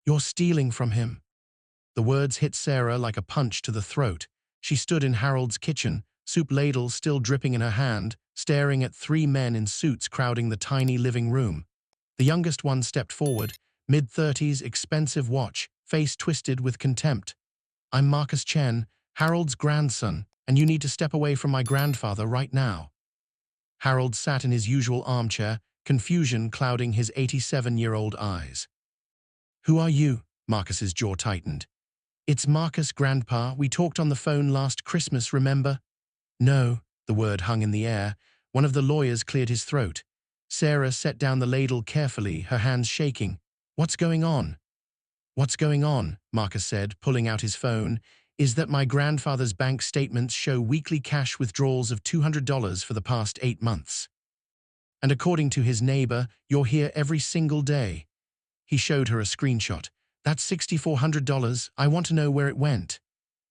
You're stealing from him. The words hit Sarah like a punch to the throat. She stood in Harold's kitchen, soup ladle still dripping in her hand, staring at three men in suits crowding the tiny living room. The youngest one stepped forward, mid-30s, expensive watch, face twisted with contempt. I'm Marcus Chen, Harold's grandson, and you need to step away from my grandfather right now. Harold sat in his usual armchair, confusion clouding his 87-year-old eyes. Who are you? Marcus's jaw tightened. It's Marcus, Grandpa. We talked on the phone last Christmas, remember? No, the word hung in the air. One of the lawyers cleared his throat. Sarah set down the ladle carefully, her hands shaking. What's going on? What's going on, Marcus said, pulling out his phone, is that my grandfather's bank statements show weekly cash withdrawals of $200 for the past 8 months. And according to his neighbor, you're here every single day. He showed her a screenshot. That's $6,400. I want to know where it went.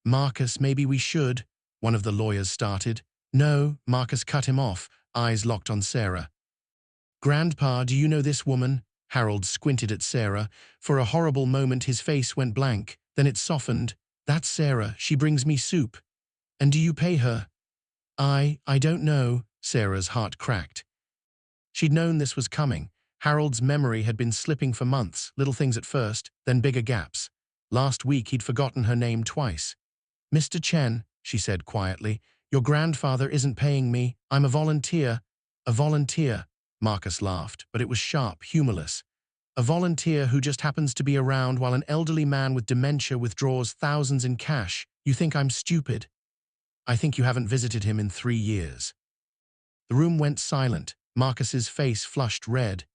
Marcus, maybe we should, one of the lawyers started. No, Marcus cut him off, eyes locked on Sarah. Grandpa, do you know this woman? Harold squinted at Sarah. For a horrible moment his face went blank, then it softened. That's Sarah, she brings me soup. And do you pay her? I don't know, Sarah's heart cracked. She'd known this was coming. Harold's memory had been slipping for months, little things at first, then bigger gaps. Last week he'd forgotten her name twice. Mr. Chen, she said quietly, your grandfather isn't paying me. I'm a volunteer. A volunteer, Marcus laughed, but it was sharp, humorless. A volunteer who just happens to be around while an elderly man with dementia withdraws thousands in cash. You think I'm stupid? I think you haven't visited him in 3 years. The room went silent. Marcus's face flushed red.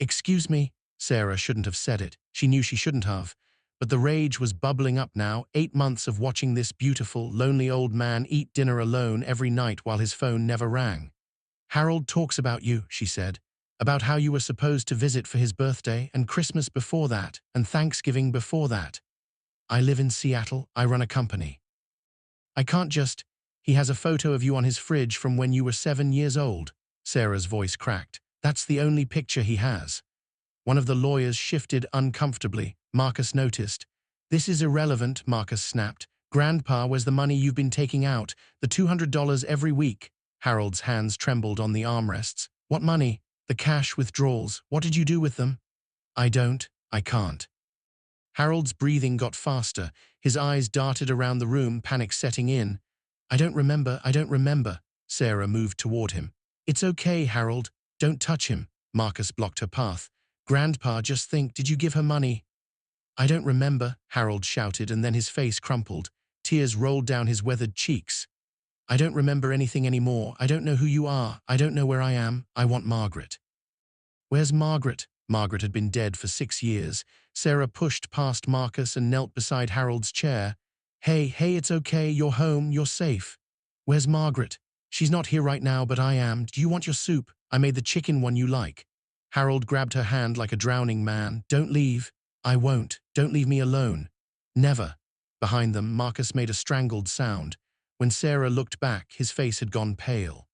Excuse me, Sarah shouldn't have said it. She knew she shouldn't have. But the rage was bubbling up now, 8 months of watching this beautiful, lonely old man eat dinner alone every night while his phone never rang. Harold talks about you, she said, about how you were supposed to visit for his birthday and Christmas before that and Thanksgiving before that. I live in Seattle, I run a company. I can't just… He has a photo of you on his fridge from when you were 7 years old. Sarah's voice cracked. That's the only picture he has. One of the lawyers shifted uncomfortably. Marcus noticed. This is irrelevant, Marcus snapped. Grandpa, where's the money you've been taking out? The $200 every week. Harold's hands trembled on the armrests. What money? The cash withdrawals. What did you do with them? I can't. Harold's breathing got faster. His eyes darted around the room, panic setting in. I don't remember. Sarah moved toward him. It's okay, Harold. Don't touch him. Marcus blocked her path. Grandpa, just think, did you give her money? I don't remember, Harold shouted, and then his face crumpled. Tears rolled down his weathered cheeks. I don't remember anything anymore. I don't know who you are. I don't know where I am. I want Margaret. Where's Margaret? Margaret had been dead for 6 years. Sarah pushed past Marcus and knelt beside Harold's chair. Hey, it's okay. You're home. You're safe. Where's Margaret? She's not here right now, but I am. Do you want your soup? I made the chicken one you like. Harold grabbed her hand like a drowning man. Don't leave. I won't. Don't leave me alone. Never. Behind them, Marcus made a strangled sound. When Sarah looked back, his face had gone pale.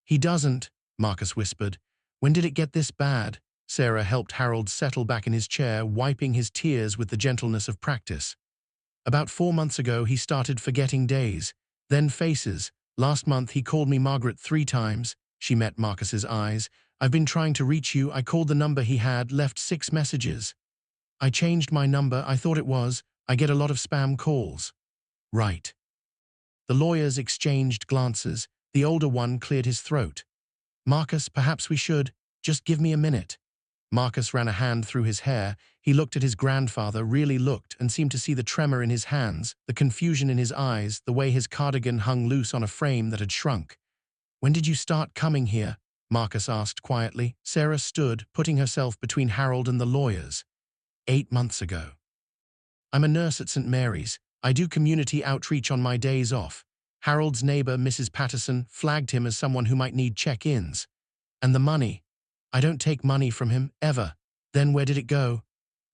He doesn't, Marcus whispered. When did it get this bad? Sarah helped Harold settle back in his chair, wiping his tears with the gentleness of practice. About 4 months ago, he started forgetting days, then faces. Last month, he called me Margaret 3 times. She met Marcus's eyes. I've been trying to reach you. I called the number he had, left 6 messages. I changed my number. I thought it was. I get a lot of spam calls. Right. The lawyers exchanged glances. The older one cleared his throat. Marcus, perhaps we should. Just give me a minute. Marcus ran a hand through his hair. He looked at his grandfather, really looked, and seemed to see the tremor in his hands, the confusion in his eyes, the way his cardigan hung loose on a frame that had shrunk. When did you start coming here? Marcus asked quietly. Sarah stood, putting herself between Harold and the lawyers. 8 months ago. I'm a nurse at St. Mary's. I do community outreach on my days off. Harold's neighbor, Mrs. Patterson, flagged him as someone who might need check-ins. And the money. I don't take money from him, ever. Then where did it go?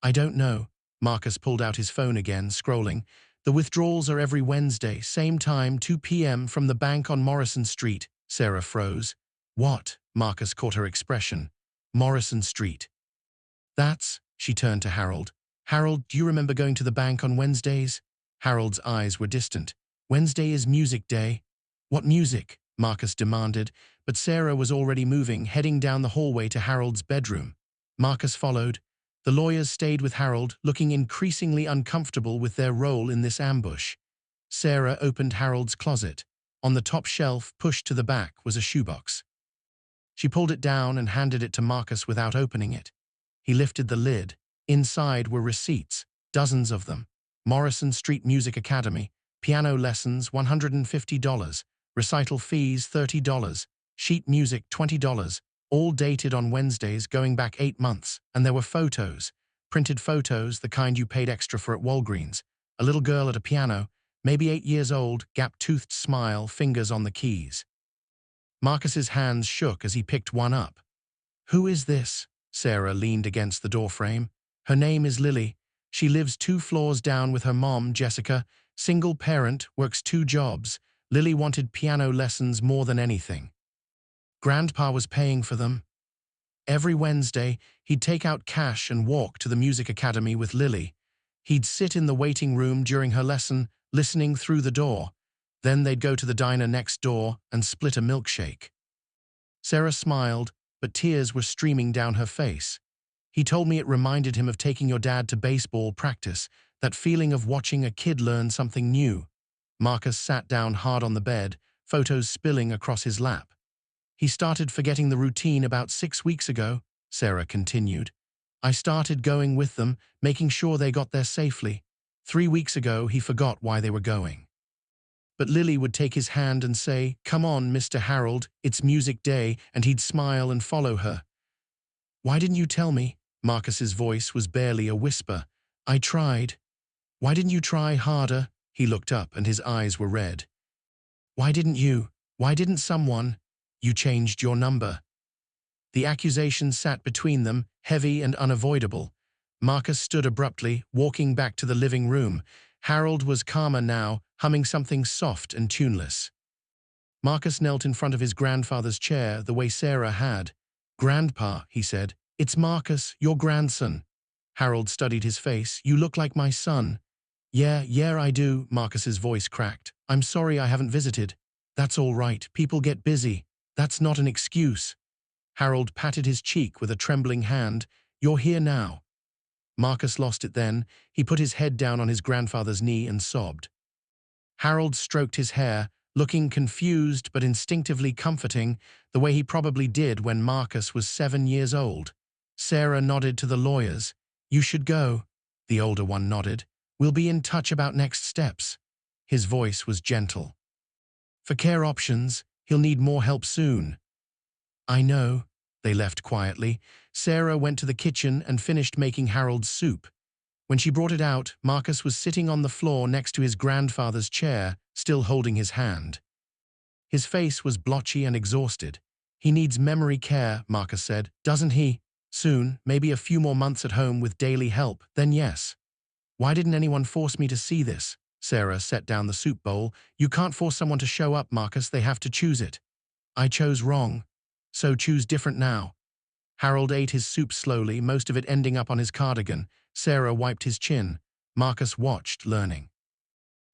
I don't know. Marcus pulled out his phone again, scrolling. The withdrawals are every Wednesday, same time, 2 p.m. from the bank on Morrison Street. Sarah froze. What? Marcus caught her expression. Morrison Street. That's… She turned to Harold. Harold, do you remember going to the bank on Wednesdays? Harold's eyes were distant. Wednesday is music day. What music? Marcus demanded, but Sarah was already moving, heading down the hallway to Harold's bedroom. Marcus followed. The lawyers stayed with Harold, looking increasingly uncomfortable with their role in this ambush. Sarah opened Harold's closet. On the top shelf, pushed to the back, was a shoebox. She pulled it down and handed it to Marcus without opening it. He lifted the lid. Inside were receipts, dozens of them. Morrison Street Music Academy, piano lessons $150, recital fees $30, sheet music $20, all dated on Wednesdays going back 8 months, and there were photos, printed photos, the kind you paid extra for at Walgreens. A little girl at a piano, maybe 8 years old, gap-toothed smile, fingers on the keys. Marcus's hands shook as he picked one up. Who is this? Sarah leaned against the doorframe. Her name is Lily. She lives 2 floors down with her mom, Jessica. Single parent, works 2 jobs. Lily wanted piano lessons more than anything. Grandpa was paying for them. Every Wednesday, he'd take out cash and walk to the music academy with Lily. He'd sit in the waiting room during her lesson, listening through the door. Then they'd go to the diner next door and split a milkshake. Sarah smiled, but tears were streaming down her face. He told me it reminded him of taking your dad to baseball practice, that feeling of watching a kid learn something new. Marcus sat down hard on the bed, photos spilling across his lap. He started forgetting the routine about 6 weeks ago, Sarah continued. I started going with them, making sure they got there safely. 3 weeks ago, he forgot why they were going. But Lily would take his hand and say, "Come on, Mr. Harold, it's music day," and he'd smile and follow her. Why didn't you tell me? Marcus's voice was barely a whisper. I tried. Why didn't you try harder? He looked up and his eyes were red. Why didn't you? Why didn't someone? You changed your number. The accusation sat between them, heavy and unavoidable. Marcus stood abruptly, walking back to the living room. Harold was calmer now, humming something soft and tuneless. Marcus knelt in front of his grandfather's chair, the way Sarah had. Grandpa, he said, it's Marcus, your grandson. Harold studied his face. You look like my son. Yeah, I do, Marcus's voice cracked. I'm sorry I haven't visited. That's all right, people get busy. That's not an excuse. Harold patted his cheek with a trembling hand. You're here now. Marcus lost it then. He put his head down on his grandfather's knee and sobbed. Harold stroked his hair, looking confused but instinctively comforting, the way he probably did when Marcus was 7 years old. Sarah nodded to the lawyers. You should go. The older one nodded. We'll be in touch about next steps. His voice was gentle. For care options, he'll need more help soon. I know. They left quietly. Sarah went to the kitchen and finished making Harold's soup. When she brought it out, Marcus was sitting on the floor next to his grandfather's chair, still holding his hand. His face was blotchy and exhausted. He needs memory care, Marcus said, doesn't he? Soon, maybe a few more months at home with daily help, then yes. Why didn't anyone force me to see this? Sarah set down the soup bowl. You can't force someone to show up, Marcus, they have to choose it. I chose wrong. So choose different now. Harold ate his soup slowly, most of it ending up on his cardigan. Sarah wiped his chin. Marcus watched, learning.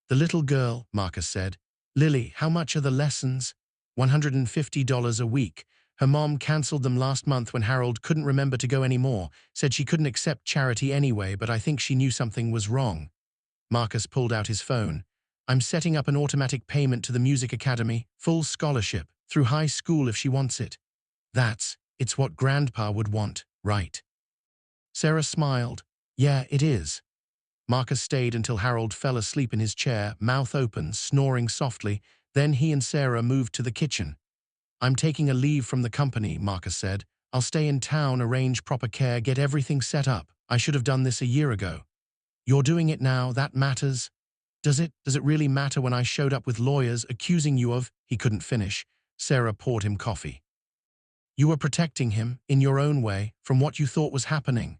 The little girl, Marcus said. Lily, how much are the lessons? $150 a week. Her mom cancelled them last month when Harold couldn't remember to go anymore, said she couldn't accept charity anyway, but I think she knew something was wrong. Marcus pulled out his phone. I'm setting up an automatic payment to the music academy, full scholarship, through high school if she wants it. It's what Grandpa would want, right? Sarah smiled. Yeah, it is. Marcus stayed until Harold fell asleep in his chair, mouth open, snoring softly. Then he and Sarah moved to the kitchen. I'm taking a leave from the company, Marcus said. I'll stay in town, arrange proper care, get everything set up. I should have done this a year ago. You're doing it now, that matters. Does it really matter when I showed up with lawyers accusing you of... He couldn't finish. Sarah poured him coffee. You were protecting him, in your own way, from what you thought was happening.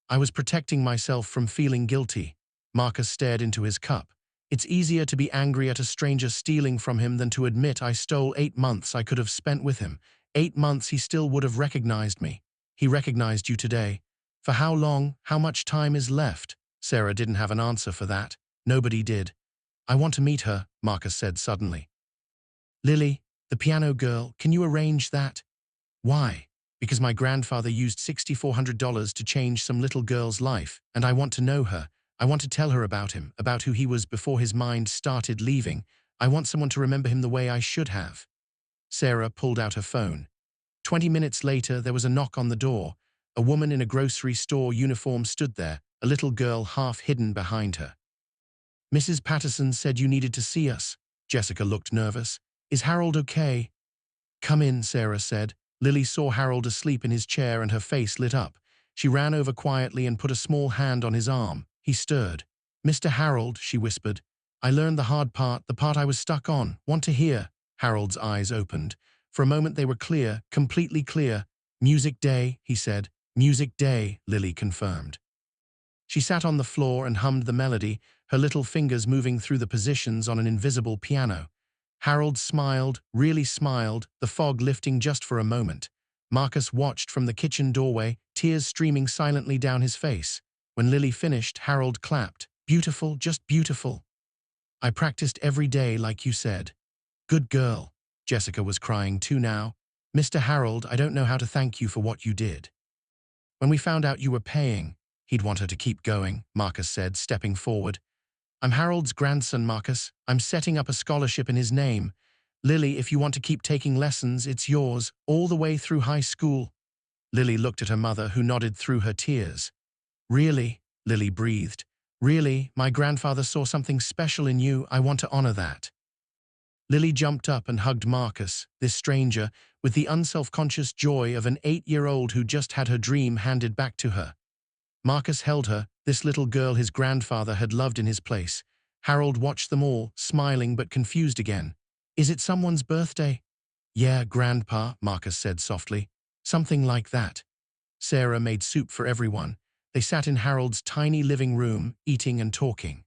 I was protecting myself from feeling guilty. Marcus stared into his cup. It's easier to be angry at a stranger stealing from him than to admit I stole 8 months I could have spent with him. 8 months he still would have recognized me. He recognized you today. For how long? How much time is left? Sarah didn't have an answer for that. Nobody did. I want to meet her, Marcus said suddenly. Lily, the piano girl, can you arrange that? Why? Because my grandfather used $6,400 to change some little girl's life, and I want to know her. I want to tell her about him, about who he was before his mind started leaving. I want someone to remember him the way I should have. Sarah pulled out her phone. 20 minutes later, there was a knock on the door. A woman in a grocery store uniform stood there, a little girl half hidden behind her. Mrs. Patterson said you needed to see us. Jessica looked nervous. Is Harold okay? Come in, Sarah said. Lily saw Harold asleep in his chair and her face lit up. She ran over quietly and put a small hand on his arm. He stirred. Mr. Harold, she whispered. I learned the hard part, the part I was stuck on. Want to hear? Harold's eyes opened. For a moment they were clear, completely clear. Music day, he said. Music day, Lily confirmed. She sat on the floor and hummed the melody, her little fingers moving through the positions on an invisible piano. Harold smiled, really smiled, the fog lifting just for a moment. Marcus watched from the kitchen doorway, tears streaming silently down his face. When Lily finished, Harold clapped. Beautiful, just beautiful. I practiced every day like you said. Good girl. Jessica was crying too now. Mr. Harold, I don't know how to thank you for what you did. When we found out you were paying, he'd want her to keep going, Marcus said, stepping forward. I'm Harold's grandson, Marcus. I'm setting up a scholarship in his name. Lily, if you want to keep taking lessons, it's yours, all the way through high school. Lily looked at her mother, who nodded through her tears. Really? Lily breathed. Really? My grandfather saw something special in you. I want to honor that. Lily jumped up and hugged Marcus, this stranger, with the unself-conscious joy of an 8-year-old who just had her dream handed back to her. Marcus held her, this little girl his grandfather had loved in his place. Harold watched them all, smiling but confused again. Is it someone's birthday? Yeah, Grandpa, Marcus said softly. Something like that. Sarah made soup for everyone. They sat in Harold's tiny living room, eating and talking.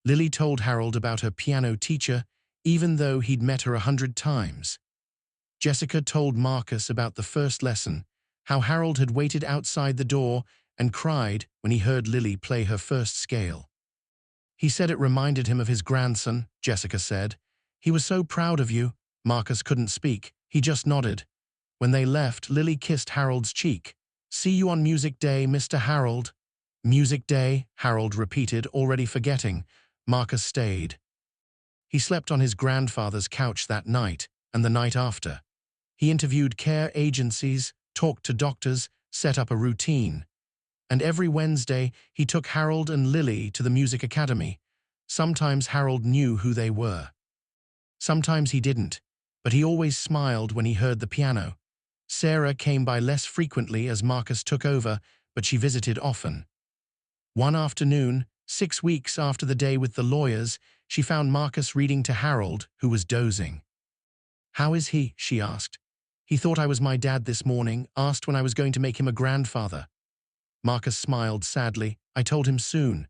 Lily told Harold about her piano teacher, even though he'd met her 100 times. Jessica told Marcus about the first lesson, how Harold had waited outside the door and cried when he heard Lily play her first scale. He said it reminded him of his grandson, Jessica said. He was so proud of you. Marcus couldn't speak. He just nodded. When they left, Lily kissed Harold's cheek. See you on Music Day, Mr. Harold. Music Day, Harold repeated, already forgetting. Marcus stayed. He slept on his grandfather's couch that night and the night after. He interviewed care agencies, talked to doctors, set up a routine. And every Wednesday, he took Harold and Lily to the music academy. Sometimes Harold knew who they were. Sometimes he didn't, but he always smiled when he heard the piano. Sarah came by less frequently as Marcus took over, but she visited often. One afternoon, 6 weeks after the day with the lawyers, she found Marcus reading to Harold, who was dozing. How is he? She asked. He thought I was my dad this morning, asked when I was going to make him a grandfather. Marcus smiled sadly. I told him soon.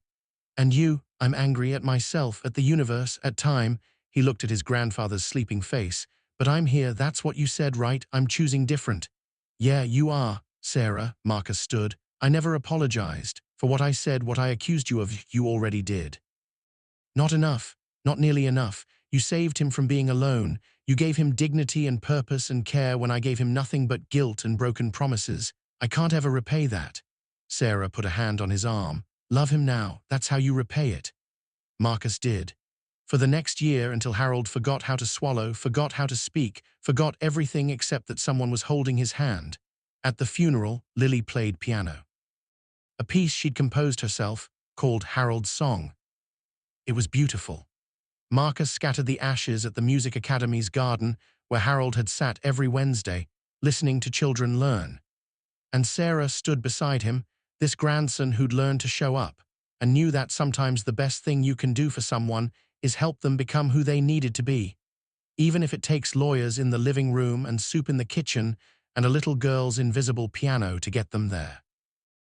And you? I'm angry at myself, at the universe, at time. He looked at his grandfather's sleeping face. But I'm here, that's what you said, right? I'm choosing different. Yeah, you are, Sarah, Marcus stood. I never apologized. For what I said, what I accused you of, you already did. Not enough, not nearly enough. You saved him from being alone. You gave him dignity and purpose and care when I gave him nothing but guilt and broken promises. I can't ever repay that. Sarah put a hand on his arm. Love him now, that's how you repay it. Marcus did. For the next year, until Harold forgot how to swallow, forgot how to speak, forgot everything except that someone was holding his hand. At the funeral, Lily played piano. A piece she'd composed herself, called Harold's Song. It was beautiful. Marcus scattered the ashes at the Music Academy's garden, where Harold had sat every Wednesday, listening to children learn. And Sarah stood beside him, this grandson who'd learned to show up, and knew that sometimes the best thing you can do for someone is help them become who they needed to be, even if it takes lawyers in the living room and soup in the kitchen and a little girl's invisible piano to get them there.